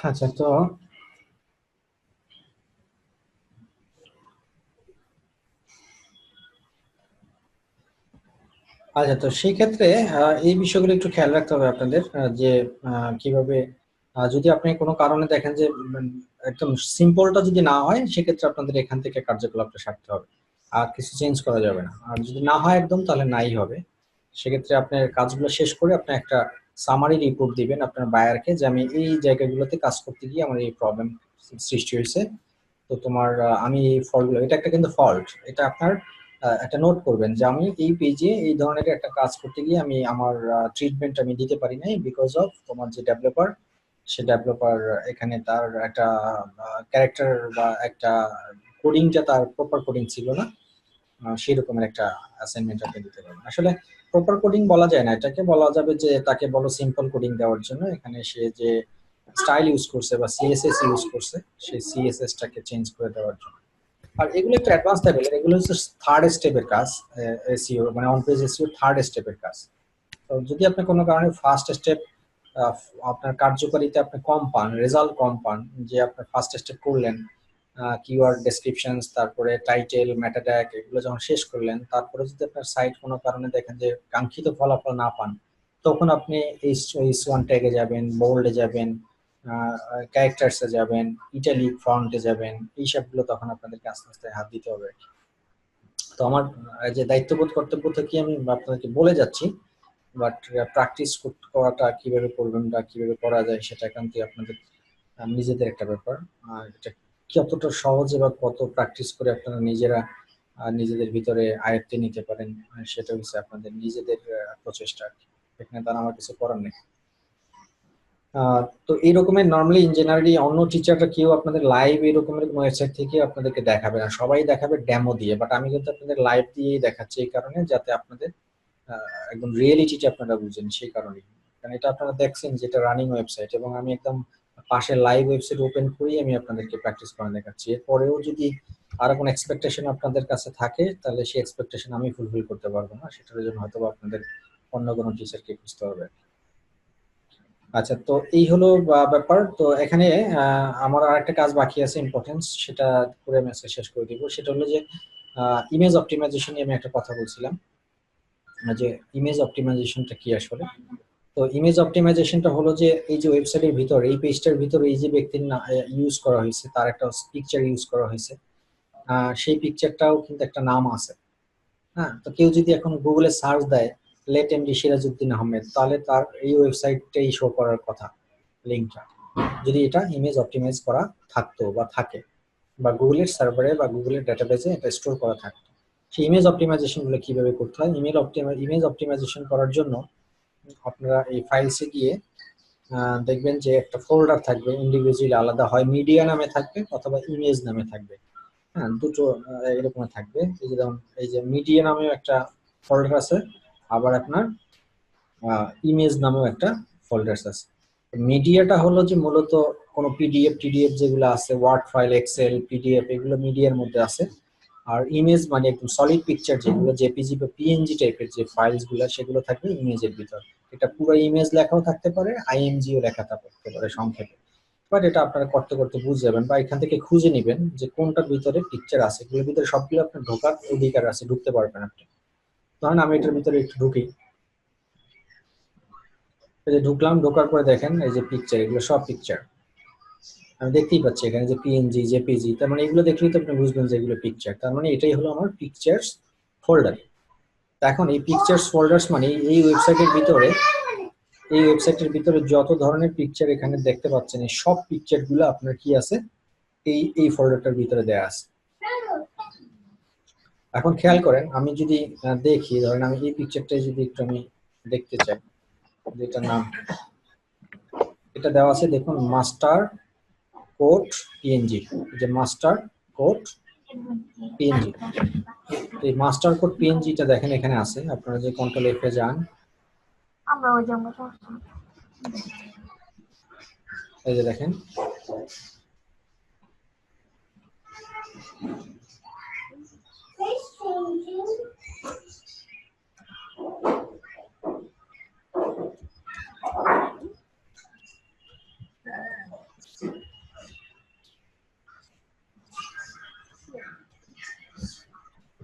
আচ্ছা তো আচ্ছা তো সেই ক্ষেত্রে এই বিষয়গুলো একটু খেয়াল রাখতে হবে আপনাদের, যে কিভাবে যদি আপনি কোনো কারণে দেখেন যে একদম সিম্পলটা যদি না হয়, সেক্ষেত্রে আপনাদের এখান থেকে কার্যকলাপটা সারতে হবে, আর কিছু চেঞ্জ করা যাবে না। আর যদি না হয় একদম, তাহলে নাই হবে। সেক্ষেত্রে আপনার কাজগুলো শেষ করে আপনি একটা সামারি রিপোর্ট দিবেন আপনার বায়ারকে, যে আমি এই জায়গাগুলোতে কাজ করতে গিয়ে আমার এই প্রবলেম সৃষ্টি হয়েছে। তো তোমার আমি এই ফল্টগুলো, এটা একটা কিন্তু ফল্ট, এটা আপনার একটা নোট করবেন যে আমি এই পেজে এই ধরনের একটা কাজ করতে গিয়ে আমি আমার ট্রিটমেন্ট আমি দিতে পারি নাই, বিকজ অফ তোমার যে ডেভেলপার, সে ডেভেলপার এখানে তার একটা ক্যারেক্টার বা একটা কোডিংটা তার প্রপার কোডিং ছিল না। সেই রকমের একটা অ্যাসাইনমেন্ট আপনি দিতে পারবেন। আসলে প্রপার কোডিং বলা যায় না, এটাকে বলা যাবে যে তাকে বলো সিম্পল কোডিং দেওয়ার জন্য। এখানে সে যে স্টাইল ইউজ করছে বা সিএসএস ইউজ করছে, সেই সিএসএস টাকে চেঞ্জ করে দেওয়ার জন্য। আর এগুলো একটু অ্যাডভান্স লেভেলের, এগুলো হচ্ছে থার্ড স্টেপের কাজ। এসইও মানে অন পেজ এসইও থার্ড স্টেপের কাজ। তো যদি আপনি কোনো কারণে ফার্স্ট স্টেপ আপনার কার্যকারিতা আপনি কম পান, রেজাল্ট কম পান, যে আপনি ফার্স্ট স্টেপ করলেন, কিওয়ার্ড ডেসক্রিপশন, তারপরে টাইটেল, মেটা ট্যাগ, এগুলো যখন শেষ করলেন, তারপরে যদি আপনার সাইট কোনো কারণে দেখেন যে কাঙ্ক্ষিত ফলাফল না পান, তখন আপনি এইচ ওয়ান ট্যাগে যাবেন, বোল্ডে যাবেন, ক্যারেক্টার্সে যাবেন, ইটালিক ফন্টে যাবেন। এই সবগুলো তখন আপনাদেরকে আস্তে আস্তে হাত দিতে হবে। তো আমার যে দায়িত্ববোধ কর্তব্য থেকে আমি আপনাদেরকে বলে যাচ্ছি, বাট প্র্যাকটিস করাটা কিভাবে করবেন বা কিভাবে করা যায়, সেটা একান্তই আপনাদের নিজেদের একটা ব্যাপার। আর এটা কতটা সহজে বা কত প্র্যাকটিস করে আপনারা নিজেরা নিজেদের ভিতরে আয়ত্তে নিতে পারেন, সেটা হচ্ছে আপনাদের নিজেদের প্রচেষ্টা আর কি। এখানে তার আমার কিছু করার নেই। তো এই রকমের নর্মালি ইন জেনারেলি অন্য টিচাররা কেউ আপনাদের লাইভ এরকমের কোনো ওয়েবসাইট থেকে আপনাদেরকে দেখাবে না, সবাই দেখাবে ডেমো দিয়ে। বাট আমি কিন্তু আপনাদের লাইভ দিয়েই দেখাচ্ছি, এই কারণে যাতে আপনাদের একদম রিয়েলিটিটা আপনারা বুঝেন, সেই কারণেই। কারণ এটা আপনারা দেখছেন যেটা রানিং ওয়েবসাইট, এবং আমি একদম পাশে লাইভ ওয়েবসাইট ওপেন করেই আমি আপনাদেরকে প্র্যাকটিস করে দেখাচ্ছি। এরপরেও যদি আর কোনো এক্সপেকটেশন আপনাদের কাছে থাকে, তাহলে সেই এক্সপেকটেশন আমি ফুলফিল করতে পারবো না, সেটার জন্য হয়তো আপনাদের অন্য কোনো টিচারকে খুঁজতে হবে। আচ্ছা তো এই হলো ব্যাপার। তো এখানে আমার আর একটা কাজ বাকি আছে ইম্পর্টেন্স, সেটা করে আমি আজকে শেষ করে দিব। সেটা হলো যে ইমেজ অপটিমাইজেশন নিয়ে আমি একটা কথা বলছিলাম, যে ইমেজ অপটিমাইজেশনটা কি আসলে। তো ইমেজ অপটিমাইজেশনটা হলো যে এই যে ওয়েবসাইটের ভিতরে, এই পেজটার ভিতরে এই যে ব্যক্তির ইউজ করা হয়েছে, তার একটা পিকচার ইউজ করা হয়েছে, সেই পিকচারটাও কিন্তু একটা নাম আছে। হ্যাঁ, তো কেউ যদি এখন গুগলে সার্চ দেয় লেট এমডি সিরাজউদ্দিন আহমেদ, তাহলে তার এই ওয়েবসাইটটাই শো করার কথা, লিঙ্কটা, যদি এটা ইমেজ অপটিমাইজ করা থাকতো বা থাকে, বা গুগলের সার্ভারে বা গুগলের ডেটাবেসে এটা স্টোর করা থাকতো। সেই ইমেজ অপটিমাইজেশন গুলো কিভাবে করতে হয়, ইমেজ অপটিমাইজেশন করার জন্য আপনারা এই ফাইলসে গিয়ে দেখবেন যে একটা ফোল্ডার থাকবে, ইন্ডিভিজুয়ালি আলাদা, হয় মিডিয়া নামে থাকবে অথবা ইমেজ নামে থাকবে। হ্যাঁ, দুটো এরকম থাকবে। এই যে যেমন এই যে মিডিয়া নামেও একটা ফোল্ডার আছে, আবার আপনার ইমেজ নামেও একটা ফোল্ডার আছে। মিডিয়াটা হলো যে মূলত কোনো পিডিএফ টিডিএফ যেগুলো আছে, ওয়ার্ড ফাইল, এক্সেল, পিডিএফ, এগুলো মিডিয়ার মধ্যে আছে। আর ইমেজ মানে একদম সলিড পিকচার, যেগুলো জেপিজি বা পিএনজি টাইপের যে ফাইলস গুলো, সেগুলো থাকবে ইমেজের ভিতর। এটা পুরো ইমেজ লেখাও থাকতে পারে, আইএমজিও লেখা থাকতে পারে সংক্ষেপে। বাট এটা আপনারা করতে করতে বুঝে যাবেন, বা এখান থেকে খুঁজে নিবেন যে কোনটার ভিতরে পিকচার আছে। এগুলোর ভিতরে সবগুলো আপনার ঢোকার অধিকার আছে, ঢুকতে পারবেন আপনি। ধরেন আমি এটার ভিতরে একটু ঢুকি, এই যে ঢুকলাম, ঢোকার পরে দেখেন এই যে পিকচার, এগুলো সব পিকচার আমি দেখতেই পাচ্ছি এখানে, যে পিএনজি, জেপিজি, তার মানে এগুলো দেখলেই তো আপনি বুঝবেন যে এগুলো পিকচার। তার মানে এটাই হলো আমার পিকচার্স ফোল্ডার। এখন এই পিকচার্স ফোল্ডার্স মানে এই ওয়েবসাইটের ভিতরে যত ধরনের পিকচার এখানে দেখতে পাচ্ছেন, এই সব পিকচার গুলো আপনার কি আছে, এই ফোল্ডারটার ভিতরে দেয়া আছে। এখন খেয়াল করেন, আমি যদি দেখি, ধরেন আমি এই পিকচারটাই যদি একটু আমি দেখতে চাই, যেটা নাম এটা দেওয়া আছে, দেখুন মাস্টার কোট পিএনজি, যে মাস্টার কোট পিএনজি। এই মাস্টার কোড পিএনজিটা দেখেন এখানে আছে, আপনারা যে কন্ট্রোল এফ এ যান, আমরা ওই জন্য এই যে দেখেন,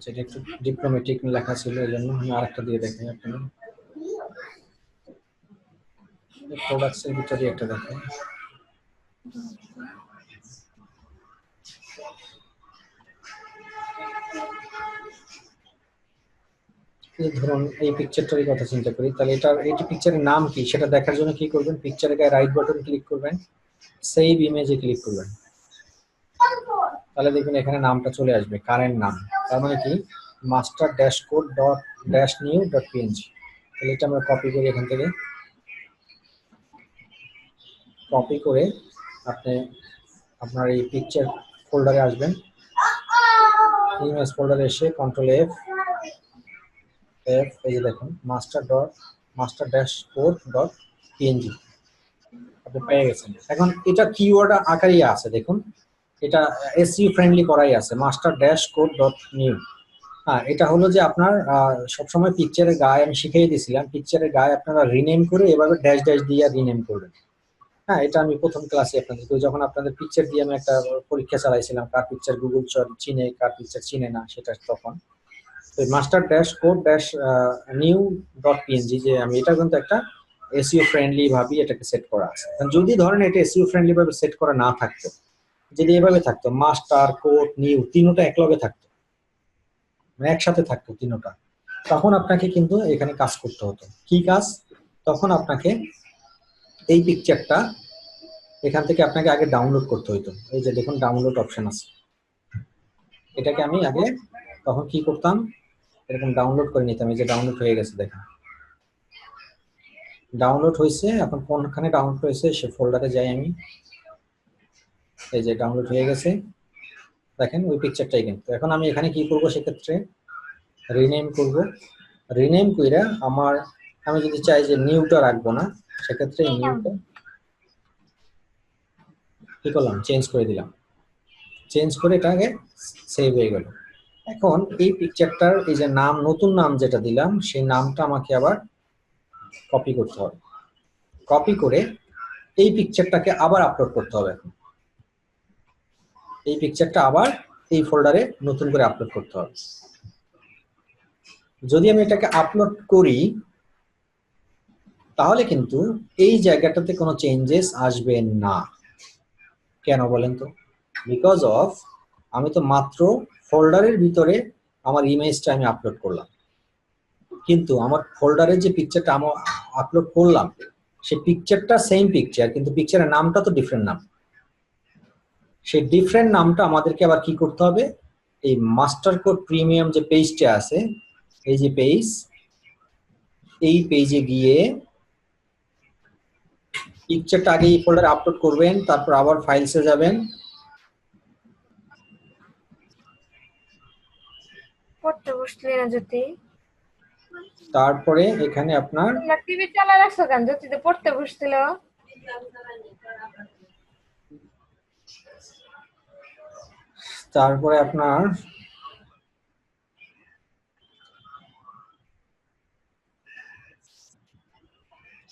যেটা একটু ডিপ্লোম্যাটিক লেখা ছিল, এই জন্য আমি আরেকটা দিয়ে দেখাই আপনাদের। প্রোডাক্টসের ভিতরে একটা দেখাই। এই ধরুন এই পিকচারটারই কথা চিন্তা করি, তাহলে এই পিকচারের নাম কি সেটা দেখার জন্য কি করবেন, পিকচারের গায়ে রাইট বাটন ক্লিক করবেন, সেভ ইমেজে ক্লিক করবেন, তাহলে দেখবেন এখানে নামটা চলে আসবে, কারেন্ট নাম। তার মানে কি, master dash code dot dash new dot PNG. তাহলে এটা আমরা কপি করি, এখান থেকে কপি করে আপনি আপনার এই পিকচার ফোল্ডারে আসবেন, ইমেজ ফোল্ডারে এসে কন্ট্রোল এফ, এই যে দেখুন master dash code dot PNG আপনি পেয়ে গেছেন। এখন এটা কিওয়ার্ড আকারেই আছে, দেখুন এটা এসইউ ফ্রেন্ডলি করাই আছে, master dash code dot new. হ্যাঁ, এটা হলো যে আপনার সবসময় পিকচারের গায়ে আমি শিখিয়ে দিয়েছিলাম, পিকচারের গায়ে আপনারা রিনেম করে এভাবে ড্যাশ ড্যাশ দিয়ে রিনেম করবেন। হ্যাঁ, এটা আমি প্রথম ক্লাসে আপনাদের যখন আপনাদের পিকচার দিয়ে আমি একটা পরীক্ষা চালাইছিলাম, কার পিকচার গুগল চিনে কার পিকচার চিনে না, সেটা তখন master dash code dash new dot PNG, যে আমি এটা কিন্তু একটা এসইও ফ্রেন্ডলি ভাবে এটাকে সেট করা আছে। যদি ধরেন এটা এসইও ফ্রেন্ডলি ভাবে সেট করা না থাকতো, যদি এভাবে থাকতো মাস্টার কোড নিউ তিনটা একলগে থাকতো, মানে একসাথে থাকতো তিনটা, তখন আপনাকে কিন্তু এখানে কাজ করতে হতো। কি কাজ? তখন আপনাকে এই পিকচারটা এখান থেকে আপনাকে আগে ডাউনলোড করতে হতো। এই যে দেখুন ডাউনলোড অপশন আছে, এটাকে আমি আগে তখন কি করতাম, এরকম ডাউনলোড করে নিতাম। এই যে ডাউনলোড হয়ে গেছে, দেখেন ডাউনলোড হয়েছে। এখন কোনখানে ডাউনলোড হয়েছে সে ফোল্ডারে যাই আমি, এই যে ডাউনলোড হয়ে গেছে, দেখেন ওই পিকচারটাই। কিন্তু এখন আমি এখানে কি করব, সেক্ষেত্রে রিনেম করব, রিনেম কইরা আমি যদি চাই যে নিউটা রাখবো না, সেক্ষেত্রে নিউটা কি করলাম, চেঞ্জ করে দিলাম, চেঞ্জ করে এটাকে সেভ হয়ে গেল। এখন এই পিকচারটার এই যে নাম, নতুন নাম যেটা দিলাম, সেই নামটা আমাকে আবার কপি করতে হবে, কপি করে এই পিকচারটাকে আবার আপলোড করতে হবে। এখন এই পিকচারটা আবার এই ফোল্ডারে নতুন করে আপলোড করতে হবে। যদি আমি এটাকে আপলোড করি তাহলে কিন্তু এই জায়গাটাতে কোনো চেঞ্জেস আসবে না। কেন বলেন তো? বিকজ অফ আমি তো মাত্র ফোল্ডারের ভিতরে আমার ইমেজটা আমি আপলোড করলাম, কিন্তু আমার ফোল্ডারের যে পিকচারটা আমি আপলোড করলাম সেই পিকচারটা সেম পিকচার, কিন্তু পিকচারের নামটা তো ডিফারেন্ট নাম। সেই ডিফারেন্ট নামটা আমাদেরকে আবার কি করতে হবে, এই মাস্টার কোড প্রিমিয়াম যে পেজটা আছে, এই যে পেজ, এই পেজে গিয়ে পিকচারটা আগে এই ফোল্ডারে আপলোড করবেন, তারপর আবার ফাইলসে যাবেন, পড়তে বসলি না জ্যোতি? তারপরে এখানে আপনার তোমরা টিভি চালা রাখছো কেন? জ্যোতি তো পড়তে বসছিল। তারপরে আপনার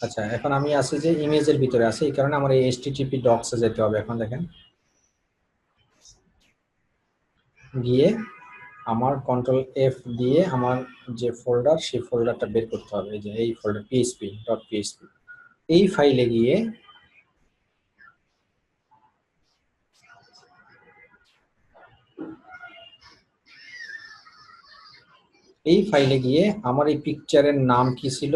আচ্ছা, এখন আমি আছি যে ইমেজের ভিতরে আছি, এই কারণে আমার এই http docs এ যেতে হবে। এখন দেখেন, গিয়ে আমার কন্ট্রোল এফ দিয়ে আমার যে ফোল্ডার, সেই ফোল্ডারটা বের করতে হবে। এই যে এই ফোল্ডার php.php, এই ফাইলে গিয়ে আমার এই পিকচারের নাম কি ছিল,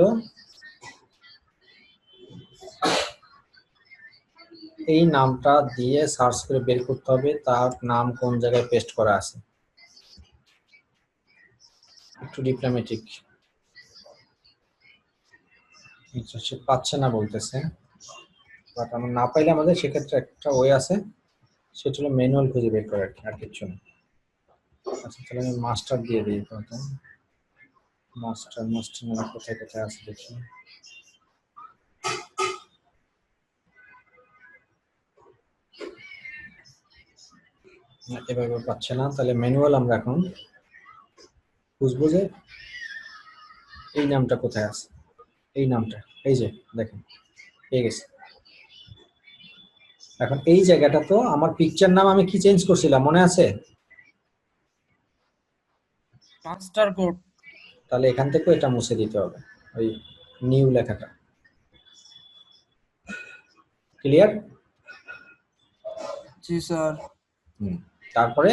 এই নামটা দিয়ে সার্চ করে বের করতে হবে তার নাম কোন জায়গায় পেস্ট করা আছে। একটু ডিপ্লোম্যাটিক, সে পাচ্ছে না বলতেছে, বাট আমরা না পাইলে আমাদের সেক্ষেত্রে একটা ওয়ে আছে, সেটা হলো ম্যানুয়াল খুঁজে বের করা, আর কিছু না। আচ্ছা, তাহলে আমি মাস্টার দিয়ে দিই প্রথম। মাস্টার কোথায় কোথায় আছে দেখি। এভাবে পাচ্ছে না, তাহলে ম্যানুয়াল আমরা এখন বুঝবো যে এই নামটা কোথায় আছে। এই নামটা, এই যে দেখেন পেয়ে গেছে। এখন এই জায়গাটা তো আমার পিকচার নাম আমি কি চেঞ্জ করছিলাম মনে আছে? Master code. তাহলে এখান থেকে এটা মুছে দিতে হবে, ওই নিউ লেখাটা। ক্লিয়ার? জি স্যার। তারপরে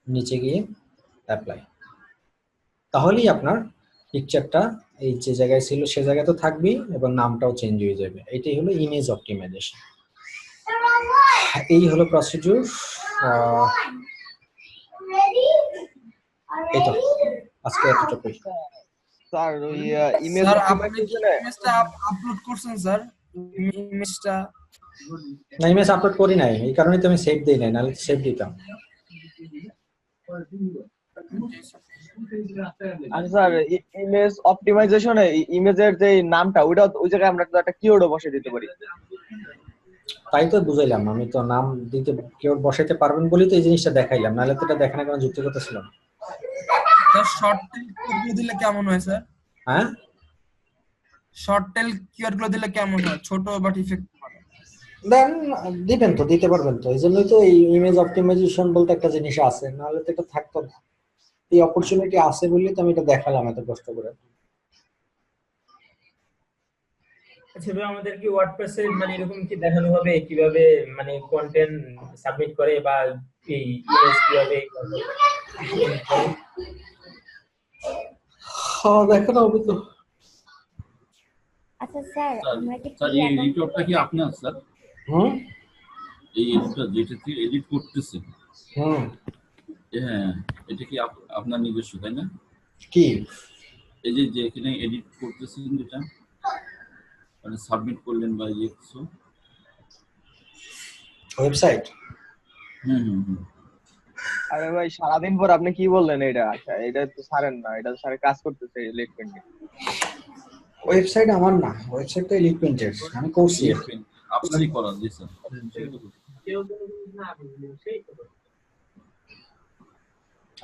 নিচে গিয়ে অ্যাপ্লাই, তাহলেই আপনার পিকচারটা এই যে জায়গায় ছিল সে জায়গায় তো থাকবেই এবং নামটাও চেঞ্জ হয়ে যাবে। এটাই হলো ইমেজ অপটিমাইজেশন। এই হলো প্রসিডিউর। এই তো আজকে এতটুকুই। স্যার ওই ইমেজ স্যার আপনি কি অপটিমাইজেশনে ইমেজটা আপলোড করছেন স্যার? ইমেজটা না, ইমেজ আপলোড করি নাই, এই কারণেই তো আমি সেভ দিই নাই, নাহলে সেভ দিতাম। আচ্ছা স্যার, ইমেজ অপটিমাইজেশনে ইমেজের যে নামটা ওইটা ওই জায়গায় আমরা তো একটা কিওয়ার্ডও বসিয়ে দিতে পারি। তাই তো বুঝাইলাম, আমি তো নাম দিতে কেউ বসাইতে পারবেন বলেই তো এই জিনিসটা দেখাইলাম, নাহলে তো এটা দেখানোর কোনো যুক্তিকতা ছিল না। স্যার শর্ট টেল কিওয়ার্ডগুলো দিলে কেমন হয় স্যার? হ্যাঁ, শর্ট টেল কিওয়ার্ডগুলো দিলে কেমন হয়? ছোট বাট ইফেক্টিভ। দেন দিবেন তো, দিতে পারবেন তো, এই জন্যই তো এই ইমেজ অপটিমাইজেশন বলতে একটা জিনিস আছে, নাহলে তো এটা থাকতো না। এই অপরচুনিটি আছে বলেই তো আমি এটা দেখালাম এত কষ্ট করে। আচ্ছা ভাই, আমাদের কি ওয়ার্ডপ্রেসে মানে এরকম কি দেখানো হবে কিভাবে মানে কন্টেন্ট সাবমিট করে বা এই ইমেজ কিভাবে হ্যাঁ, দেখানো হবে তো। আচ্ছা স্যার, আমরা কি স্যার এই এডিটরটা কি আপনার স্যার? হুম এই এডিটর যেটাতে এডিট করতেছেন, হুম হ্যাঁ, এটা কি আপনার নিজস্ব তাই না? কি এই যে যে এখানে এডিট করতেছেন যেটা মানে সাবমিট করলেন বা ইয়ে কিছু, ওয়েবসাইট? হুম। আরে ভাই সারাদিন পর আপনি কি বললেন এটা? আচ্ছা এটা তো ছাড়েন না, এটা তো স্যার কাজ করতেছে লেট পেন্ডিং। ওয়েবসাইট আমার না, ওয়েবসাইট তো ইলিকুইন্টের, আমি করছি আর কি। আপনারই করা জি স্যার।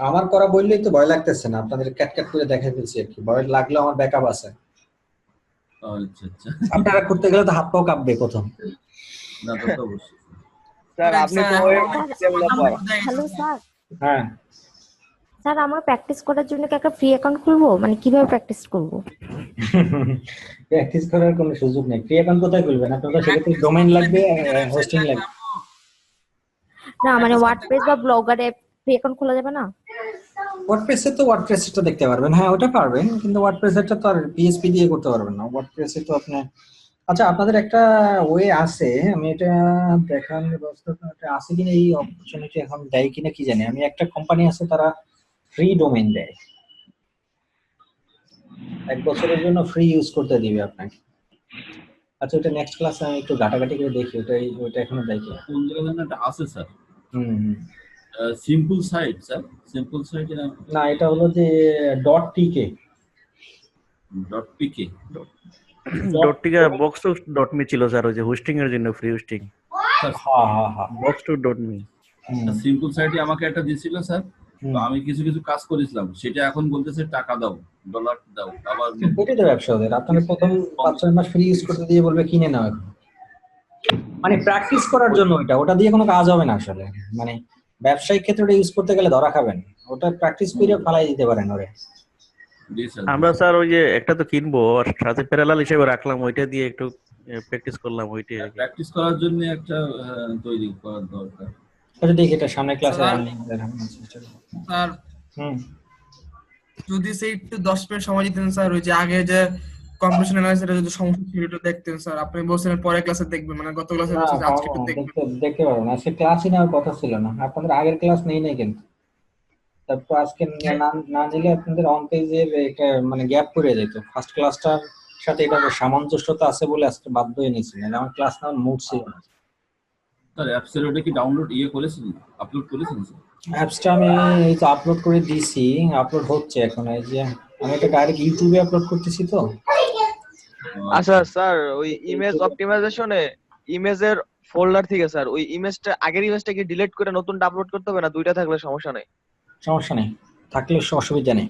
আমার করা বললেই তো ভয় লাগতেছে না, আপনাদের ক্যাট করে দেখাই ফেলছি আর কি, ভয় লাগলেও আমার ব্যাকআপ আছে। আচ্ছা। আপনারা করতে গেলে তো হাত পাও কাঁপবে প্রথম। না তো অবশ্যই স্যার আপনি তো ওয়েব ডেভেলপার। Hello sir. হ্যাঁ, স্যার আমরা প্র্যাকটিস করার জন্য কি একটা ফ্রি অ্যাকাউন্ট খুলবো? মানে কিভাবে প্র্যাকটিস করব? প্র্যাকটিস করার কোনো সুযোগ নেই। ফ্রি অ্যাকাউন্ট কোথায় খুলবেন? আপনাদের সেক্ষেত্রে ডোমেইন লাগবে, হোস্টিং লাগবে। না মানে ওয়ার্ডপ্রেস বা ব্লগারে ফ্রি অ্যাকাউন্ট খোলা যাবে না? ওয়ার্ডপ্রেসে তো ওয়ার্ডপ্রেসটা দেখতে পারবেন, হ্যাঁ ওটা পারবেন, কিন্তু ওয়ার্ডপ্রেসেরটা তো আর পিএইচপি দিয়ে করতে পারবেন না। ওয়ার্ডপ্রেসে তো আপনি, আচ্ছা আপনাদের একটা ওয়ে আছে, আমি এটা দেখানোর ব্যবস্থা আছে কিনা, এই অপরচুনিটি এখন দেয় কিনা কি জানি। আমি একটা কোম্পানি আছে তারা ফ্রি ডোমেইন দেয়, 1 বছরের জন্য ফ্রি ইউজ করতে দিবে আপনাকে। আচ্ছা ওটা নেক্সট ক্লাসে আমি একটু ঘাটাঘাটি করে দেখি ওটা এখনো দেয় কিনা। কোন জায়গায় একটা আছে sir, hmm simple site sir, simple site না, এটা হলো যে .tk .pk ডট টিকা বক্স টু ডট মি ছিল স্যার, ওই যে হোস্টিং এর জন্য ফ্রি হোস্টিং হ্যাঁ box two dot me. Simple সাইটে আমাকে একটা দিয়েছিল স্যার, তো আমি কিছু কাজ করেছিলাম, সেটা এখন বলতেছে টাকা দাও, ডলার দাও। আবার ওইটাই তো ব্যবসা ওদের, আপনাকে প্রথম 5-6 মাস ফ্রি ইউজ করতে দিয়ে বলবে কিনে নাও এখন। মানে প্র্যাকটিস করার জন্য ওটা দিয়ে কোনো কাজ হবে না আসলে, মানে ব্যবসায়িক ক্ষেত্রে ওটা ইউজ করতে গেলে ধরা খাবেন। ওটা প্র্যাকটিস করে ফালাই দিতে পারেন ওরে। জি স্যার। আমরা স্যার ওই যে একটা তো কিনবো, আর সাথে প্যারালাল হিসেবে রাখলাম, ওইটা দিয়ে একটু প্র্যাকটিস করলাম ওইটাই আর কি। প্র্যাকটিস করার জন্য একটা তৈরি করার দরকার। আচ্ছা দেখি এটা সামনে ক্লাসে স্যার হুম যদি সেই একটু 10 মিনিট সময় দিতেন স্যার, ওই যে আগে যে কম্পিটিশন অ্যানালাইসিসের যদি সমস্যা ছিল এটা দেখতেন স্যার। আপনি বলছিলেন পরে ক্লাসে দেখবেন, মানে গত ক্লাসে বলছেন যে আজকে একটু দেখবেন। দেখতে পারবেন। আজকে ক্লাসই নেওয়ার কথা ছিল না, আপনাদের আগের ক্লাস নেই কিন্তু তারপর আজকে না নিলে আপনাদের অন পেজের এটা মানে গ্যাপ পড়ে যেত। ফার্স্ট ক্লাসটার সাথে এটা সামঞ্জস্যতা আছে বলে আজকে বাধ্য হয়ে নিয়েছি, না আমার ক্লাস নেওয়ার মুড ছিল না। স্যার অ্যাপসের ওটা কি ডাউনলোড করেছেন, আপলোড করেছেন স্যার? অ্যাপসটা আমি এই তো আপলোড করে দিয়েছি, আপলোড হচ্ছে এখন। এই যে আমি এটা ডাইরেক্ট ইউটিউবে আপলোড করতেছি তো। আচ্ছা স্যার, ওই ইমেজ অপটিমাইজেশনে ইমেজের ফোল্ডার থেকে স্যার ওই ইমেজটা আগের ইমেজটা কি ডিলিট করে নতুনটা আপলোড করতে হবে না? দুইটা থাকলে সমস্যা নেই? সমস্যা নেই, থাকলে অসুবিধা নেই।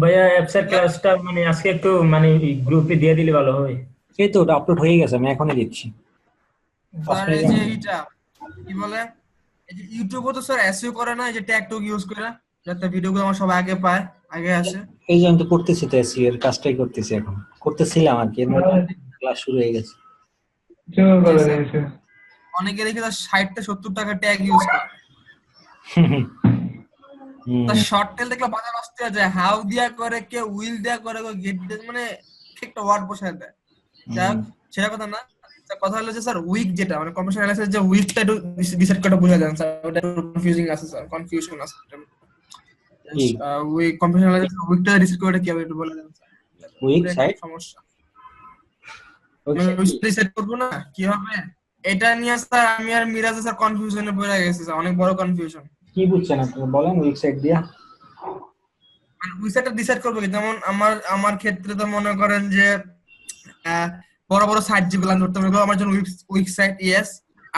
ভাইয়া অ্যাপসের ক্লাসটা মানে আজকে একটু মানে গ্রুপে দিয়ে দিলে ভালো হয়। এই তো ওটা আপলোড হয়ে গেছে, আমি এখনই দিচ্ছি। স্যার এই যে এটা কি বলে এই যে ইউটিউবও তো স্যার এসইও করে না, এই যে ট্যাগ টুগ ইউজ করে, যাতে ভিডিওগুলো আমার সবাই আগে পায়, আগে আসে। এই যে আমি তো করতেছি, তো এসইও এর কাজটাই করতেছি এখন, করতেছিলাম আর কি, এর মধ্যে ক্লাস শুরু হয়ে গেছে। অনেকে দেখি তার 60-70 টাকা ট্যাগ ইউজ করে, তার শর্ট টেল দেখলে বাজার আসতে যায়, হাউ দিয়া করে, কে উইল দিয়া করে, গেট মানে একটা ওয়ার্ড বসায় দেয়। যাক সেটা কথা না, কথা হলো যে স্যার উইক যেটা মানে কম্পিউটার অ্যানালাইসিস যে উইকটা একটু ডিসাইড করে বোঝা যায় স্যার, ওটা একটু কনফিউজিং আছে স্যার, কনফিউশন আছে। উইক কম্পিউটার অ্যানালাইসিস উইকটা ডিসাইড করে কি হবে একটু বলে দেন স্যার। উইক সাইড সমস্যা ডিসাইড করব না কি হবে এটা নিয়ে স্যার, আমি আর মিরাজ স্যার কনফিউশনে পড়ে গেছি স্যার, অনেক বড় কনফিউশন। কি বুঝছেন আপনি বলেন, উইক সাইড দিয়া মানে উইকটা ডিসাইড করব কি, যেমন আমার ক্ষেত্রে তো মনে করেন যে বড় বড় সাইট যেগুলো আমি ধরতে পারবো আমার জন্য উইক সাইট ইয়েস,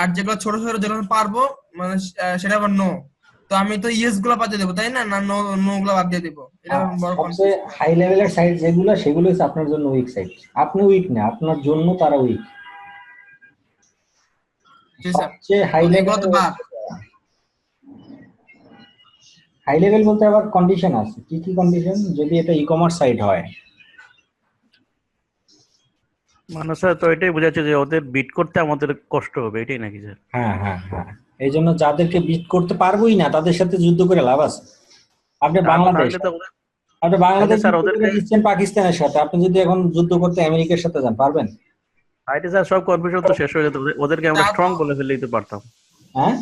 আর যেগুলো ছোট ছোট যেগুলো পারবো মানে সেটা আবার নো। তো আমি তো ইয়েস গুলো বাদ দিয়ে দেবো তাই না, না নো গুলো বাদ দিয়ে দেবো, এটা বড় সবচেয়ে হাই লেভেলের সাইট যেগুলো, সেগুলো হচ্ছে আপনার জন্য উইক সাইট। আপনি উইক না, আপনার জন্য তারা উইক। সবচেয়ে হাই লেভেল, হাই লেভেল বলতে আবার কন্ডিশন আছে। কি কি কন্ডিশন? যদি এটা ই কমার্স সাইট হয়, মানে স্যার তো এটাই বোঝাচ্ছে যে ওদের বিট করতে আমাদের কষ্ট হবে, এটাই নাকি স্যার? হ্যাঁ হ্যাঁ হ্যাঁ, এই জন্য যাদেরকে বিট করতে পারবোই না তাদের সাথে যুদ্ধ করে লাভ আছে। আপনি বাংলাদেশ, আপনি বাংলাদেশ দিচ্ছেন পাকিস্তানের সাথে, আপনি যদি এখন যুদ্ধ করতে আমেরিকার সাথে যান, পারবেন? আইটি স্যার সব কনফিউশন তো শেষ হয়ে যেত, ওদেরকে আমরা স্ট্রং বলে ফেললেই তো পারতাম। হ্যাঁ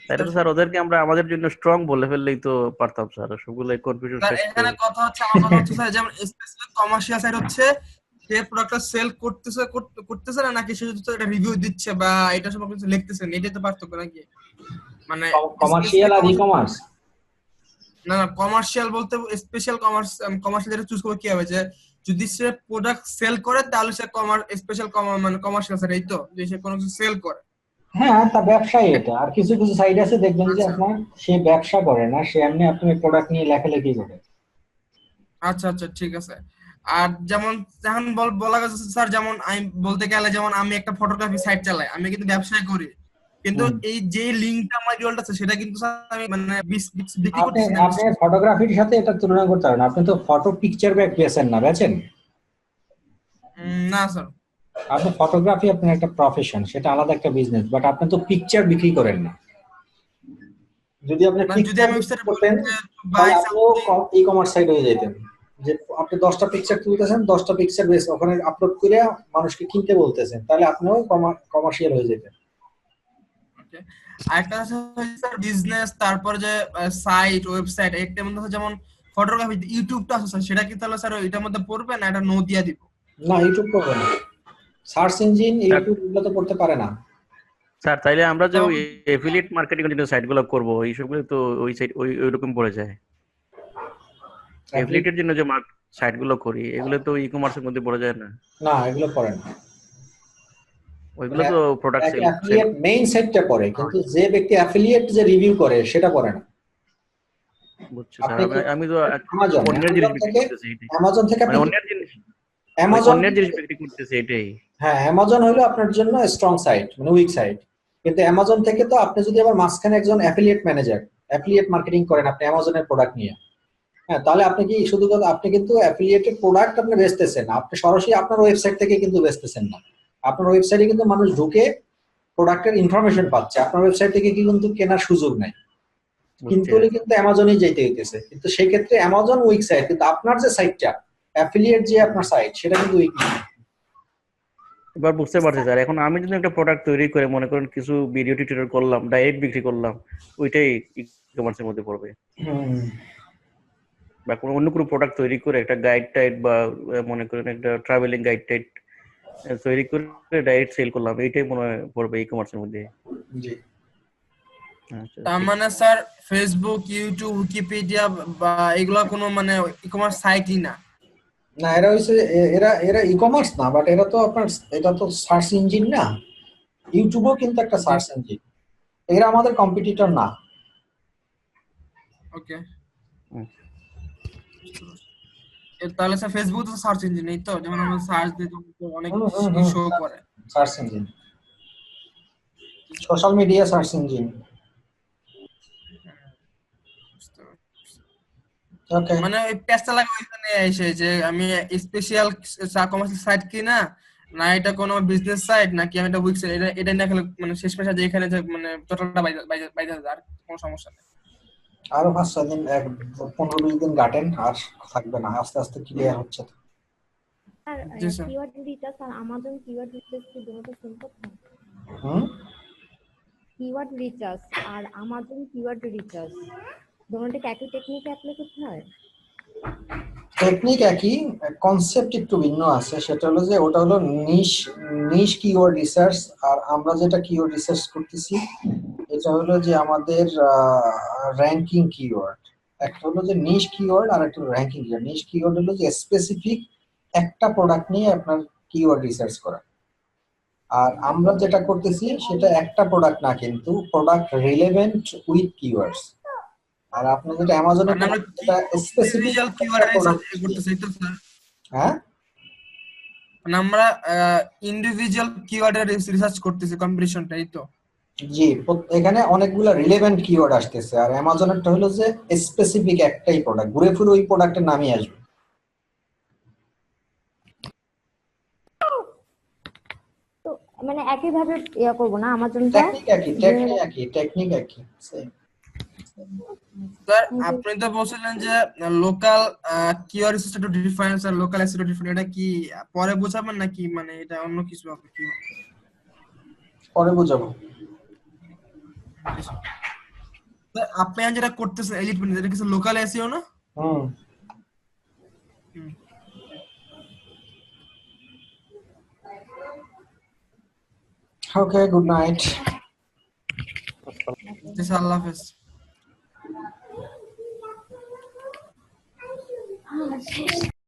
তাইলে তো স্যার ওদেরকে আমরা আমাদের জন্য স্ট্রং বলে ফেললেই তো পারতাম স্যার, সবগুলো কনফিউশন শেষ। এখানে কথা হচ্ছে, আমার কথা হচ্ছে স্যার, যেমন স্পেসিফিক কমার্শিয়াল সাইট হচ্ছে সে প্রোডাক্টটা সেল করতেছে না, নাকি সে শুধু এটা রিভিউ দিচ্ছে বা এটা সব কিছু লিখতেছে, এটাই তো পার্থক্য নাকি? মানে কমার্শিয়াল আর ই কমার্স না, কমার্শিয়াল বলতে স্পেশাল কমার্শিয়াল যেটা চুজ করবে কি হবে, যে যদি সে প্রোডাক্ট সেল করে তাহলে সে স্পেশাল মানে কমার্শিয়াল সাইট, এই তো যে সে কোনো কিছু সেল করে। হ্যাঁ, তা ব্যবসায়ী এটা। আর কিছু কিছু সাইট আছে দেখবেন যে আপনার সে ব্যবসা করে না, সে এমনি আপনার প্রোডাক্ট নিয়ে লেখালেখি করে। আচ্ছা আচ্ছা ঠিক আছে। আর যেমন যখন বলা গেছে স্যার, যেমন আমি বলতে গেলে যেমন আমি একটা ফটোগ্রাফি সাইট চালাই, আমি কিন্তু ব্যবসায় করি, কিন্তু এই যে লিংকটা আমার রিয়েলটা আছে সেটা কিন্তু স্যার আমি মানে বিক্রি করতেছি না। আপনি ফটোগ্রাফির সাথে এটা তুলনা করতে পারেন। আপনি তো ফটো পিকচার ব্যাগ বেচেন না, বেচেন? না স্যার, আপনি ফটোগ্রাফি আপনার একটা প্রফেশন, সেটা আলাদা একটা বিজনেস, বাট আপনি তো পিকচার বিক্রি করেন না। যদি আপনি পিকচার করতেন তাহলে আপনিও ই কমার্স সাইট হয়ে যেতেন, যে আপনি 10টা পিকচার তুলতেছেন, 10টা পিকচার বেশ ওখানে আপলোড করে মানুষকে কিনতে বলতেছেন, তাহলে আপনিও কমার্শিয়াল হয়ে যেতেন। আরেকটা স্যার বিজনেস, তারপর যে সাইট ওয়েবসাইট, একটা মধ্যে যেমন ফটোগ্রাফি ইউটিউবটা আছে স্যার, সেটা কি তাহলে স্যার এটার মধ্যে পড়বে না এটা নো দিয়া দিব? না, ইউটিউব পড়বে না, সার্চ ইঞ্জিন ইউটিউব এগুলো তো পড়তে পারে না স্যার। তাইলে আমরা যে ওই এফিলিয়েট মার্কেটিং এর যে সাইটগুলো করব, এই সবগুলো তো ওই সাইট ওই রকম পড়ে যায়। এফিলিয়েটের জন্য যে সাইটগুলো করি এগুলো তো ই কমার্সের মধ্যে পড়ে যায় না? না, এগুলো পড়ে না, ওইগুলো তো প্রোডাক্ট সেল অ্যাফিলিয়েট মেইন সাইটটা পড়ে, কিন্তু যে ব্যক্তি অ্যাফিলিয়েট যে রিভিউ করে সেটা পড়ে না। বুঝছি স্যার, আমি তো অন্যের জিনিস বিক্রি করতেছি, অ্যামাজন থেকে মানে অন্যের জিনিস, অন্যের জিনিস বিক্রি করতেছি এটাই। হ্যাঁ, অ্যামাজন হলো আপনার জন্য স্ট্রং সাইট, মানে উইক সাইট। কিন্তু অ্যামাজন থেকে তো আপনি যদি আবার মাঝখানে একজন অ্যাফিলিয়েট ম্যানেজার, অ্যাফিলিয়েট মার্কেটিং করেন আপনি অ্যামাজনের প্রোডাক্ট নিয়ে, হ্যাঁ, তাহলে আপনি কি শুধু আপনি কিন্তু অ্যাফিলিয়েটেড প্রোডাক্ট আপনি বেচতেছেন, আপনি সরাসরি আপনার ওয়েবসাইট থেকে কিন্তু বেচতেছেন না। আপনার ওয়েবসাইটে কিন্তু মানুষ ঢুকে প্রোডাক্টের ইনফরমেশন পাচ্ছে, আপনার ওয়েবসাইট থেকে কিন্তু কেনার সুযোগ নাই, কিন্তু অ্যামাজনেই যাইতে হইতেছে। কিন্তু সেই ক্ষেত্রে অ্যামাজন উইক সাইট, কিন্তু আপনার যে সাইটটা অ্যাফিলিয়েট যে আপনার সাইট, সেটা কিন্তু উইক না। এবার বুঝতে পারছি স্যার। এখন আমি যদি একটা প্রোডাক্ট তৈরি করে মনে করেন কিছু ভিডিও টিউটোরিয়াল করলাম, ডাইরেক্ট বিক্রি করলাম, ওইটাই ই কমার্সের মধ্যে পড়বে। বা কোনো অন্য কোনো প্রোডাক্ট তৈরি করে একটা গাইড টাইড বা মনে করেন একটা ট্রাভেলিং গাইড টাইড তৈরি করে ডাইরেক্ট সেল করলাম, এইটাই মনে হয় পড়বে ই কমার্সের মধ্যে। জি। তার মানে স্যার ফেসবুক, ইউটিউব, উইকিপিডিয়া বা এগুলা কোনো মানে ই কমার্স সাইটই না? না, এরা হইছে এরা ই কমার্স না, বাট এরা তো আপনার, এটা তো সার্চ ইঞ্জিন না। ইউটিউবও কিন্তু একটা সার্চ ইঞ্জিন, এরা আমাদের কম্পিটিটর না। ওকে, তাহলে স্যার ফেসবুক তো সার্চ ইঞ্জিন, এই তো যেমন আমরা সার্চ দিই তো অনেক শো করে search engine, social media search engine. Okay, মানে ওই পেজটা লাগে ওইখানে এসে যে আমি স্পেশাল কমার্শিয়াল সাইট কি না, না এটা কোনো বিজনেস সাইট নাকি আমি এটা উইক্স, এটা না খেলে মানে শেষ পেশা যে এখানে যে মানে টোটালটা বাইরে আর কোনো সমস্যা নেই। আরো 5-6 দিন 15-20 দিন কাটেন, আর থাকবে না, আস্তে আস্তে ক্লিয়ার হচ্ছে তো। আর জি স্যার। কিওয়ার্ড রিসার্চ আর আমাজন কিওয়ার্ড রিসার্চ কি দুটো সেম কথা? হুম, কিওয়ার্ড রিসার্চ আর আমাজন কিওয়ার্ড রিসার্চ দুটোকে একই টেকনিক অ্যাপ্লাই করতে হয়? টেকনিক একই, কনসেপ্ট একটু ভিন্ন আছে। সেটা হলো যে ওটা হলো নিশ নিশ কিওয়ার্ড রিসার্চ, আর আমরা যেটা কিওয়ার্ড রিসার্চ করতেছি এটা হলো যে আমাদের র্যাঙ্কিং কিওয়ার্ড। একটা হলো যে নিশ কিওয়ার্ড আর একটা র্যাঙ্কিং কিওয়ার্ড। নিশ কিওয়ার্ড হলো যে স্পেসিফিক একটা প্রোডাক্ট নিয়ে আপনার কিওয়ার্ড রিসার্চ করা, আর আমরা যেটা করতেছি সেটা একটা প্রোডাক্ট না, কিন্তু প্রোডাক্ট রিলেভেন্ট উইথ কিওয়ার্ডস। আর আপনি যেটা অ্যামাজনে মানে আমরা এটা স্পেসিফিক ইন্ডিভিজুয়াল একটা কিওয়ার্ড প্রোডাক্ট। করতেছি তো স্যার, হ্যাঁ, মানে আমরা ইন্ডিভিজুয়াল কিওয়ার্ডের রিসার্চ করতেছি কম্পিটিশনটা, এই তো। জি, এখানে অনেকগুলো রিলেভেন্ট কিওয়ার্ড আসতেছে, আর অ্যামাজনেরটা হলো যে স্পেসিফিক একটাই প্রোডাক্ট, ঘুরে ফিরে ওই প্রোডাক্টের নামই আসবে। তো মানে একই ভাবে করবো না আমাজনটা? টেকনিক একই, টেকনিক একই same। স্যার আপনি তো বলছিলেন যে local keyword research to difference আর লোকাল এসইও ডিফারেন্স, এটা কি পরে বোঝাবেন নাকি মানে এটা অন্য কিছু হবে কি? পরে বুঝাবো। স্যার আপনি যেটা করতেছেন এলিট মানে এটা কিছু লোকাল এসইও না? হুম, ওকে, গুড নাইট। জি স্যার, আল্লাহ হাফেজ।